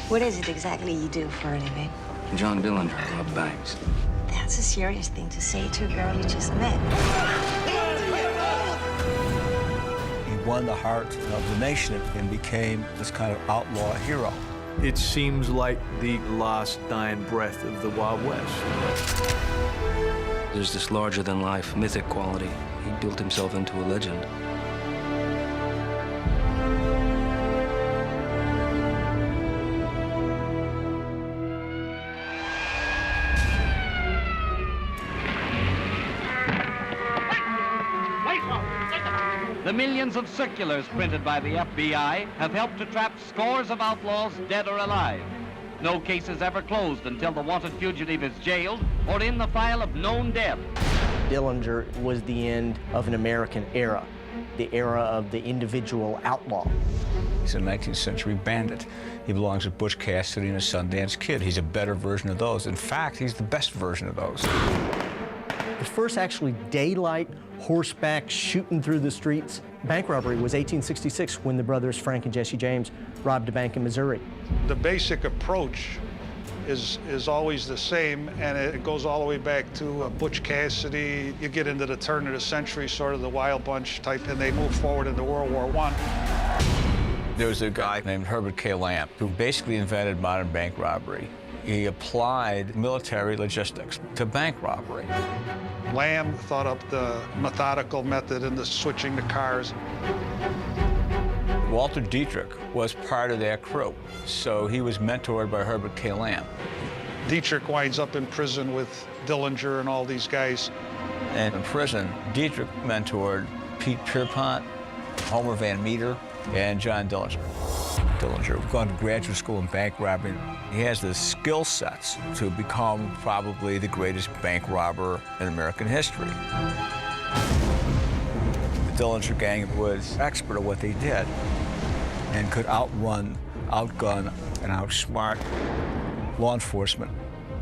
What is it exactly you do for a living? John Dillinger of banks. That's a serious thing to say to a girl you just met. He won the heart of the nation and became this kind of outlaw hero. It seems like the last dying breath of the Wild West. There's this larger-than-life mythic quality. He built himself into a legend. The millions of circulars printed by the FBI have helped to trap scores of outlaws, dead or alive. No case is ever closed until the wanted fugitive is jailed or in the file of known death. Dillinger was the end of an American era, the era of the individual outlaw. He's a 19th century bandit. He belongs with Butch Cassidy and a Sundance Kid. He's a better version of those. In fact, he's the best version of those. The first actually daylight horseback shooting through the streets bank robbery was 1866 when the brothers Frank and Jesse James robbed a bank in Missouri. The basic approach is always the same, and it goes all the way back to Butch Cassidy. You get into the turn of the century, sort of the Wild Bunch type, and they move forward into World War I. There was a guy named Herbert K. Lamb who basically invented modern bank robbery. He applied military logistics to bank robbery. Lamb thought up the methodical method in the switching the cars. Walter Dietrich was part of that crew, so he was mentored by Herbert K. Lamb. Dietrich winds up in prison with Dillinger and all these guys. And in prison, Dietrich mentored Pete Pierpont, Homer Van Meter, and John Dillinger. Dillinger gone to graduate school in bank robbing. He has the skill sets to become probably the greatest bank robber in American history. The Dillinger gang was expert at what they did and could outrun, outgun, and outsmart law enforcement.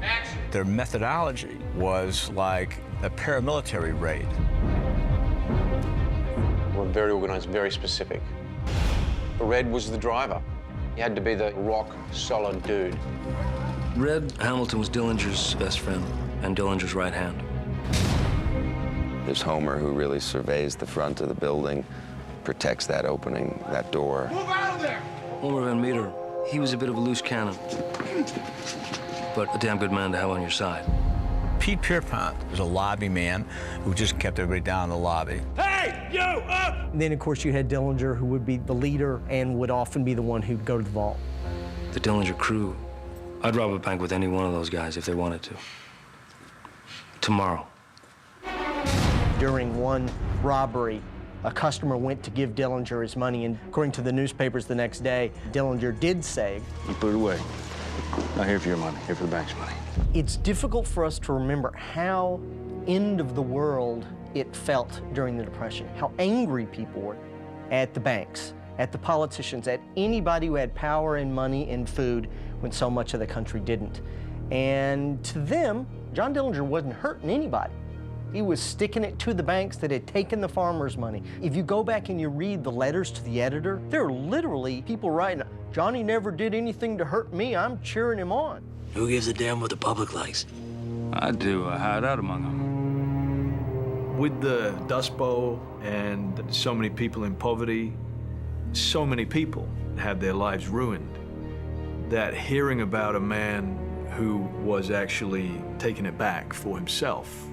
Action. Their methodology was like a paramilitary raid. We're very organized, very specific. Red was the driver. He had to be the rock-solid dude. Red Hamilton was Dillinger's best friend and Dillinger's right hand. There's Homer, who really surveys the front of the building, protects that opening, that door. Move out of there! Homer Van Meter, he was a bit of a loose cannon, but a damn good man to have on your side. Pete Pierpont was a lobby man who just kept everybody down in the lobby. Hey, you, up! And then, of course, you had Dillinger, who would be the leader and would often be the one who'd go to the vault. The Dillinger crew, I'd rob a bank with any one of those guys if they wanted to. Tomorrow. During one robbery, a customer went to give Dillinger his money, and according to the newspapers the next day, Dillinger did say, You put it away. Not here for your money, here for the bank's money. it's difficult for us to remember how end of the world it felt during the Depression, how angry people were at the banks, at the politicians, at anybody who had power and money and food when so much of the country didn't. And to them, John Dillinger wasn't hurting anybody. He was sticking it to the banks that had taken the farmers' money. If you go back and you read the letters to the editor, there are literally people writing, Johnny never did anything to hurt me, I'm cheering him on. Who gives a damn what the public likes? I do. I hide out among them. With the Dust Bowl and so many people in poverty, so many people had their lives ruined, that hearing about a man who was actually taking it back for himself,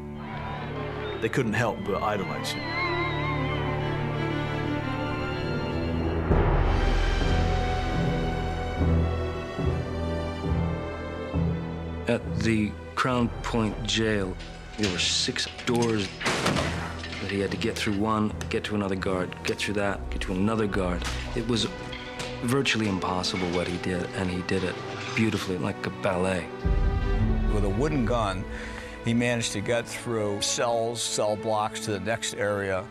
they couldn't help but idolize him. At the Crown Point jail, there were 6 doors that he had to get through one, get to another guard, get through that, get to another guard. It was virtually impossible what he did, and he did it beautifully, like a ballet. With a wooden gun, he managed to get through cells, cell blocks to the next area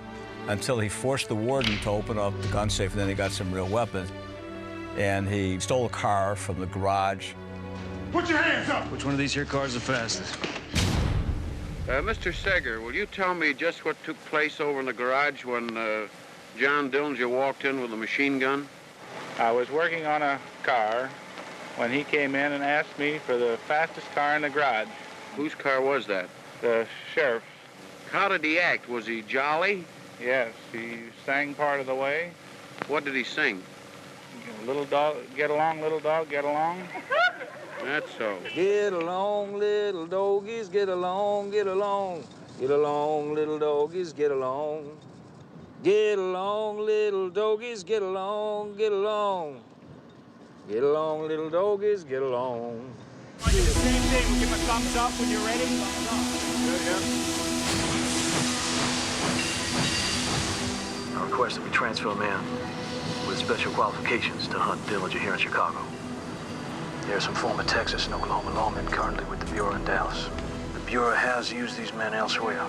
until he forced the warden to open up the gun safe, and then he got some real weapons. And he stole a car from the garage. Put your hands up! Which one of these here cars is the fastest? Mr. Seger, will you tell me just what took place over in the garage when John Dillinger walked in with a machine gun? I was working on a car, when he came in and asked me for the fastest car in the garage. Whose car was that? The sheriff's. How did he act? Was he jolly? Yes, he sang part of the way. What did he sing? Little dog, get along, little dog, get along. That's so. Get along, little doggies, get along, get along. Get along, little doggies, get along. Get along, little doggies, get along, get along. Get along, little doggies, get along. I do the same thing. We'll give a thumbs up when you're ready. Good, yeah. I request that we transfer a man with special qualifications to hunt Dillinger here in Chicago. There are some former Texas and Oklahoma lawmen currently with the Bureau in Dallas. The Bureau has used these men elsewhere.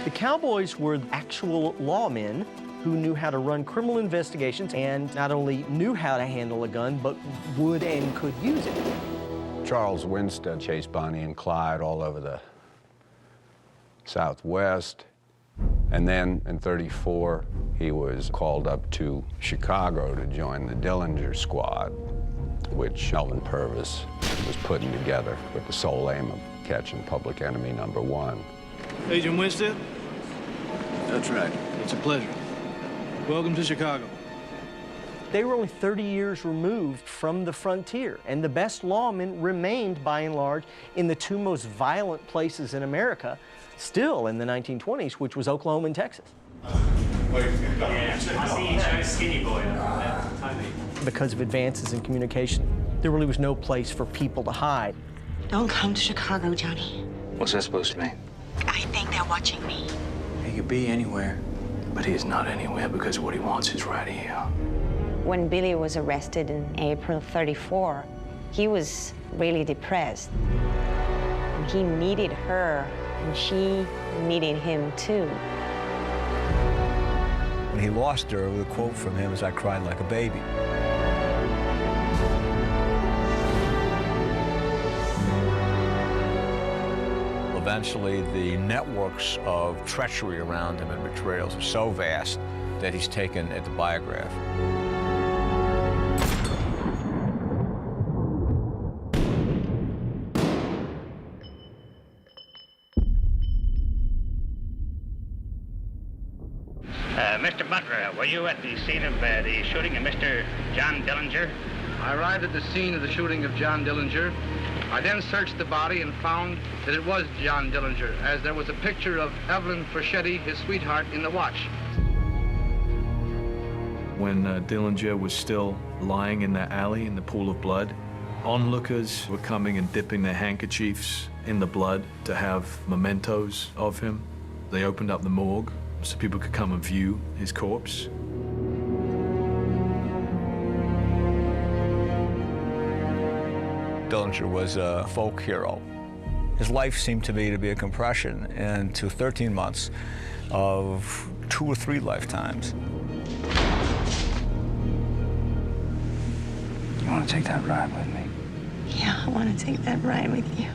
The cowboys were actual lawmen who knew how to run criminal investigations and not only knew how to handle a gun, but would and could use it. Charles Winstead chased Bonnie and Clyde all over the Southwest. And then in '34, he was called up to Chicago to join the Dillinger squad, which Melvin Purvis was putting together with the sole aim of catching public enemy #1. Agent Winstead? That's right. It's a pleasure. Welcome to Chicago. They were only 30 years removed from the frontier, and the best lawmen remained, by and large, in the two most violent places in America, still in the 1920s, which was Oklahoma and Texas. Because of advances in communication, there really was no place for people to hide. Don't come to Chicago, Johnny. What's that supposed to mean? I think they're watching me. He could be anywhere, but he is not anywhere because what he wants is right here. When Billy was arrested in April '34, he was really depressed. And he needed her, and she needed him too. When he lost her, the quote from him is, "I cried like a baby." Eventually, the networks of treachery around him and betrayals are so vast that he's taken at the biograph. Mr. Butler, were you at the scene of the shooting of Mr. John Dillinger? I arrived at the scene of the shooting of John Dillinger. I then searched the body and found that it was John Dillinger, as there was a picture of Evelyn Frschetti, his sweetheart, in the watch. When Dillinger was still lying in that alley in the pool of blood, onlookers were coming and dipping their handkerchiefs in the blood to have mementos of him. They opened up the morgue so people could come and view his corpse. Dillinger was a folk hero. His life seemed to me to be a compression into 13 months of 2 or 3 lifetimes. You want to take that ride with me? Yeah, I want to take that ride with you.